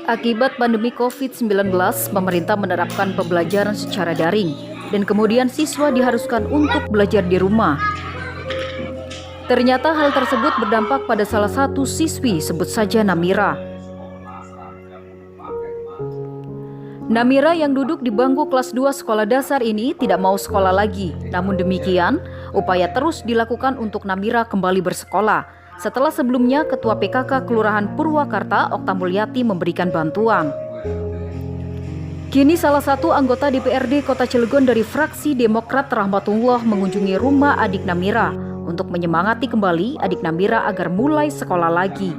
Akibat pandemi COVID-19, pemerintah menerapkan pembelajaran secara daring dan kemudian siswa diharuskan untuk belajar di rumah. Ternyata hal tersebut berdampak pada salah satu siswi, sebut saja Namira. Namira yang duduk di bangku kelas 2 sekolah dasar ini tidak mau sekolah lagi. Namun demikian, upaya terus dilakukan untuk Namira kembali bersekolah. Setelah sebelumnya Ketua PKK Kelurahan Purwakarta, Okta Mulyati memberikan bantuan. Kini salah satu anggota DPRD Kota Cilegon dari fraksi Demokrat Rahmatullah mengunjungi rumah adik Namira untuk menyemangati kembali adik Namira agar mulai sekolah lagi.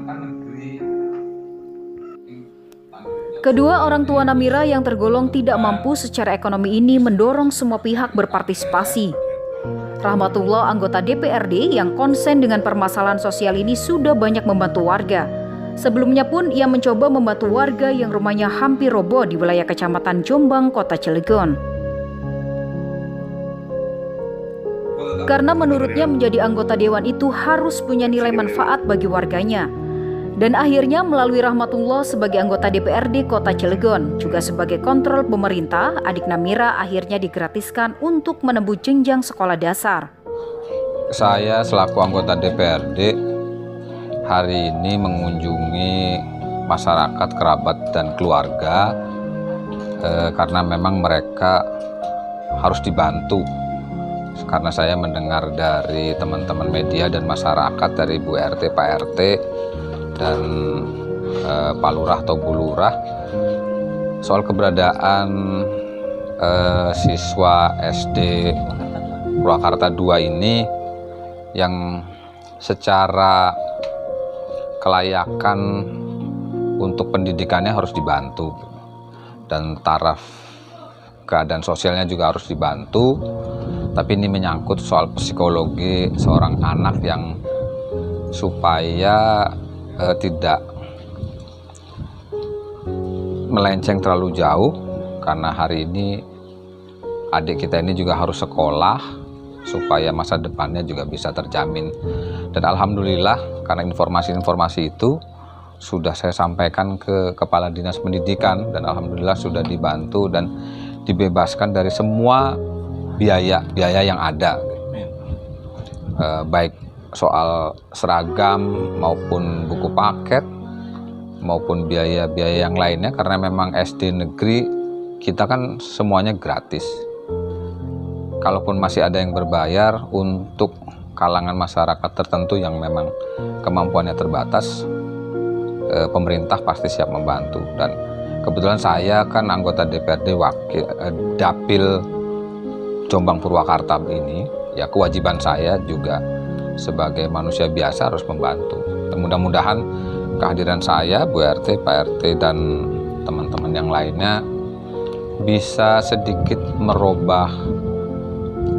Kedua orang tua Namira yang tergolong tidak mampu secara ekonomi ini mendorong semua pihak berpartisipasi. Rahmatullah, anggota DPRD yang konsen dengan permasalahan sosial ini, sudah banyak membantu warga. Sebelumnya pun ia mencoba membantu warga yang rumahnya hampir roboh di wilayah Kecamatan Jombang, Kota Cilegon. Karena menurutnya menjadi anggota dewan itu harus punya nilai manfaat bagi warganya. Dan akhirnya melalui Rahmatullah sebagai anggota DPRD Kota Cilegon, juga sebagai kontrol pemerintah, adik Namira akhirnya digratiskan untuk menempuh jenjang sekolah dasar. Saya selaku anggota DPRD hari ini mengunjungi masyarakat, kerabat, dan keluarga karena memang mereka harus dibantu. Karena saya mendengar dari teman-teman media dan masyarakat, dari Bu RT, Pak RT, dan Pak Lurah atau Bu Lurah soal keberadaan siswa SD Purwakarta 2 ini yang secara kelayakan untuk pendidikannya harus dibantu, dan taraf keadaan sosialnya juga harus dibantu. Tapi ini menyangkut soal psikologi seorang anak yang supaya tidak melenceng terlalu jauh, karena hari ini adik kita ini juga harus sekolah supaya masa depannya juga bisa terjamin. Dan alhamdulillah, karena informasi-informasi itu sudah saya sampaikan ke Kepala Dinas Pendidikan, dan alhamdulillah sudah dibantu dan dibebaskan dari semua biaya yang ada, baik soal seragam maupun buku paket maupun biaya-biaya yang lainnya, karena memang SD negeri kita kan semuanya gratis. Kalaupun masih ada yang berbayar untuk kalangan masyarakat tertentu yang memang kemampuannya terbatas, pemerintah pasti siap membantu. Dan kebetulan saya kan anggota DPRD Dapil Jombang Purwakarta ini, ya kewajiban saya juga sebagai manusia biasa harus membantu. Mudah-mudahan kehadiran saya, Bu RT, Pak RT, dan teman-teman yang lainnya bisa sedikit merubah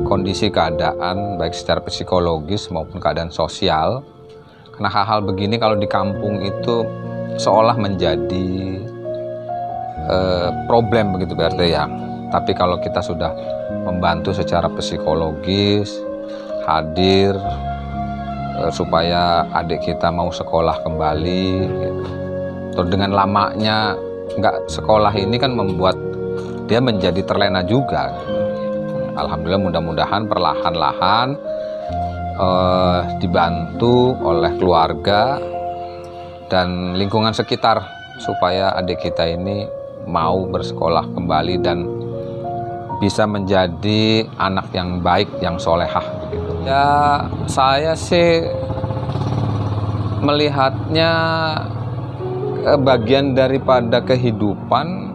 kondisi keadaan baik secara psikologis maupun keadaan sosial. Karena hal-hal begini kalau di kampung itu seolah menjadi problem begitu, Bu RT ya. Tapi kalau kita sudah membantu secara psikologis, hadir supaya adik kita mau sekolah kembali gitu. Terus dengan lamanya nggak sekolah ini kan membuat dia menjadi terlena juga gitu. Alhamdulillah, mudah-mudahan perlahan-lahan dibantu oleh keluarga dan lingkungan sekitar supaya adik kita ini mau bersekolah kembali dan bisa menjadi anak yang baik, yang solehah begitu. Ya, saya sih melihatnya bagian daripada kehidupan,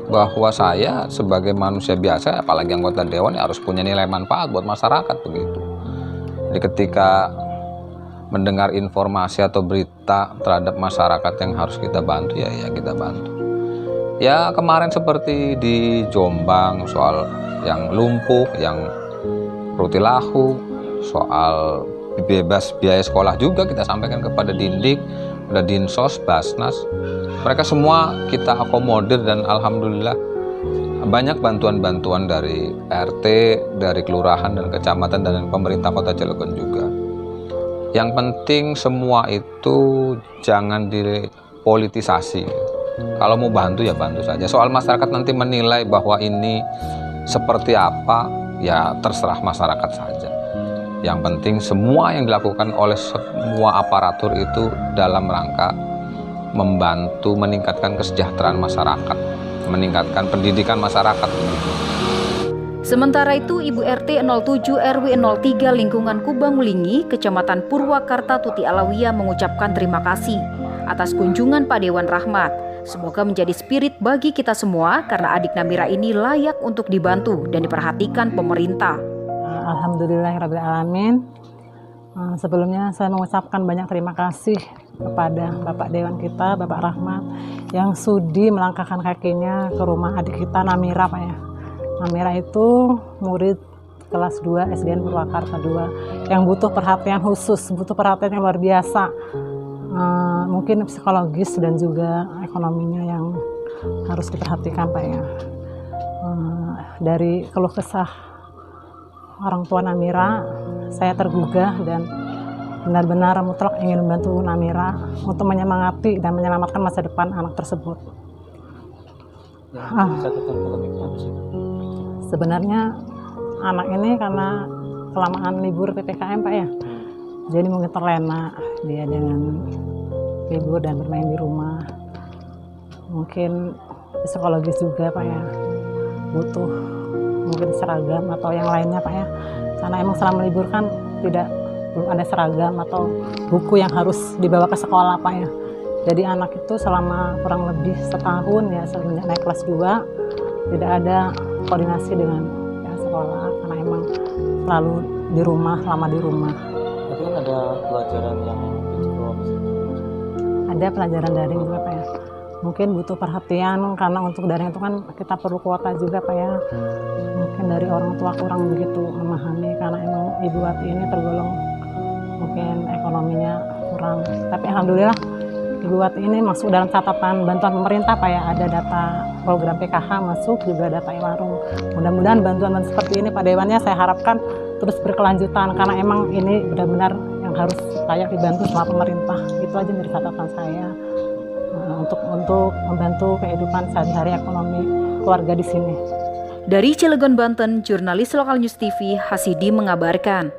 bahwa saya sebagai manusia biasa, apalagi anggota dewan, ya harus punya nilai manfaat buat masyarakat begitu. Jadi ketika mendengar informasi atau berita terhadap masyarakat yang harus kita bantu, ya kita bantu. Ya kemarin seperti di Jombang soal yang lumpuh, yang rutilahu, soal bebas biaya sekolah juga kita sampaikan kepada Dindik, kepada Dinsos, Basnas. Mereka semua kita akomodir dan alhamdulillah banyak bantuan-bantuan dari RT, dari kelurahan dan kecamatan dan pemerintah Kota Cilegon juga. Yang penting semua itu jangan dipolitisasi. Kalau mau bantu ya bantu saja. Soal masyarakat nanti menilai bahwa ini seperti apa, ya terserah masyarakat saja. Yang penting semua yang dilakukan oleh semua aparatur itu dalam rangka membantu meningkatkan kesejahteraan masyarakat, meningkatkan pendidikan masyarakat. Sementara itu, Ibu RT 07 RW 03 lingkungan Kubangmulingi, Kecamatan Purwakarta Tuti Alawiyah mengucapkan terima kasih atas kunjungan Pak Dewan Rahmat. Semoga menjadi spirit bagi kita semua karena adik Namira ini layak untuk dibantu dan diperhatikan pemerintah. Alhamdulillahirrahmanirrahim. Sebelumnya saya mengucapkan banyak terima kasih kepada Bapak Dewan kita, Bapak Rahmat, yang sudi melangkahkan kakinya ke rumah adik kita Namira, Pak ya. Namira itu murid kelas 2 SDN Purwakarta 2 yang butuh perhatian khusus, butuh perhatian yang luar biasa. Mungkin psikologis dan juga ekonominya yang harus diperhatikan, Pak ya. Dari keluh kesah orang tua Namira, saya tergugah dan benar-benar mutlak ingin membantu Namira untuk menyemangati dan menyelamatkan masa depan anak tersebut. Sebenarnya anak ini karena kelamaan libur PPKM, Pak ya, jadi mungkin terlena dia dengan libur dan bermain di rumah. Mungkin psikologis juga, Pak ya, butuh mungkin seragam atau yang lainnya, Pak ya, karena emang selama libur kan belum ada seragam atau buku yang harus dibawa ke sekolah, Pak ya. Jadi anak itu selama kurang lebih setahun ya, semenjak naik kelas 2 tidak ada koordinasi dengan pihak sekolah karena emang selalu di rumah, lama di rumah. Tapi kan ada pelajaran yang ada pelajaran daring juga, Pak ya. Mungkin butuh perhatian karena untuk daring itu kan kita perlu kuota juga, Pak ya. Mungkin dari orang tua kurang begitu memahami karena emang Ibu Wati ini tergolong mungkin ekonominya kurang. Tapi alhamdulillah Ibu Wati ini masuk dalam catatan bantuan pemerintah, Pak ya. Ada data program PKH masuk, juga data e-warung. Mudah-mudahan bantuan seperti ini Pak Dewannya saya harapkan terus berkelanjutan karena emang ini benar-benar yang harus layak dibantu sama pemerintah. Itu aja dari catatan saya untuk membantu kehidupan sehari-hari ekonomi keluarga di sini. Dari Cilegon, Banten, jurnalis Lokal News TV Hasidi mengabarkan.